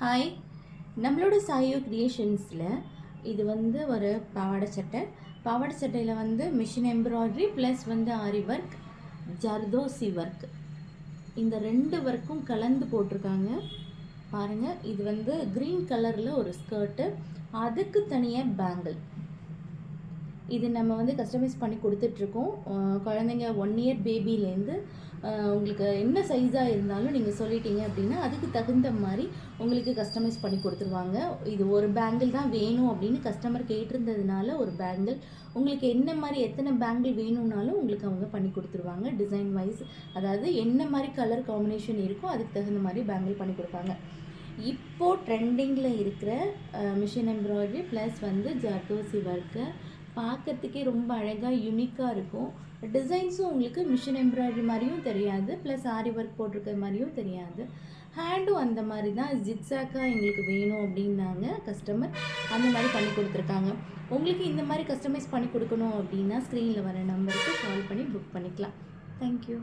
Hi, நம்மளோட சாயோ கிரியேஷன்ஸில் இது வந்து ஒரு பாவாடை சட்டையில் வந்து மிஷின் எம்ப்ராய்டரி ப்ளஸ் வந்து ஆரி ஒர்க், ஜர்தோசி ஒர்க், இந்த 2 ஒர்க்கும் கலந்து போட்டிருக்காங்க பாருங்கள். இது வந்து க்ரீன் கலரில் ஒரு ஸ்கர்ட்டு, அதுக்கு தனியாக பேங்கிள். இது நம்ம வந்து கஸ்டமைஸ் பண்ணி கொடுத்துட்ருக்கோம். குழந்தைங்க 1 இயர் பேபிலேருந்து உங்களுக்கு என்ன சைஸாக இருந்தாலும் நீங்கள் சொல்லிட்டீங்க அப்படின்னா அதுக்கு தகுந்த மாதிரி உங்களுக்கு கஸ்டமைஸ் பண்ணி கொடுத்துருவாங்க. இது ஒரு பேங்கிள் தான் வேணும் அப்படின்னு கஸ்டமர் கேட்டிருந்ததுனால ஒரு பேங்கிள், உங்களுக்கு என்ன மாதிரி எத்தனை பேங்கிள் வேணும்னாலும் உங்களுக்கு அவங்க பண்ணி கொடுத்துருவாங்க. டிசைன் வைஸ், அதாவது என்ன மாதிரி கலர் காம்பினேஷன் இருக்கோ அதுக்கு தகுந்த மாதிரி பேங்கிள் பண்ணி கொடுப்பாங்க. இப்போது ட்ரெண்டிங்கில் இருக்கிற மிஷின் எம்ப்ராய்டரி ப்ளஸ் வந்து ஜர்தோசி ஒர்க்கு பார்க்கறதுக்கே ரொம்ப அழகாக யூனிக்காக இருக்கும். டிசைன்ஸும் உங்களுக்கு மிஷின் எம்ப்ராய்டரி மாதிரியும் தெரியாது, ப்ளஸ் ஆரி ஒர்க் போட்டிருக்கிற மாதிரியும் தெரியாது. ஹேண்டும் அந்த மாதிரி தான் ஜிக்ஸாக்காக எங்களுக்கு வேணும் அப்படின்னாங்க கஸ்டமர், அந்த மாதிரி பண்ணி கொடுத்துருக்காங்க. உங்களுக்கு இந்த மாதிரி கஸ்டமைஸ் பண்ணி கொடுக்கணும் அப்படின்னா ஸ்க்ரீனில் வர நம்பருக்கு கால் பண்ணி புக் பண்ணிக்கலாம். தேங்க்யூ.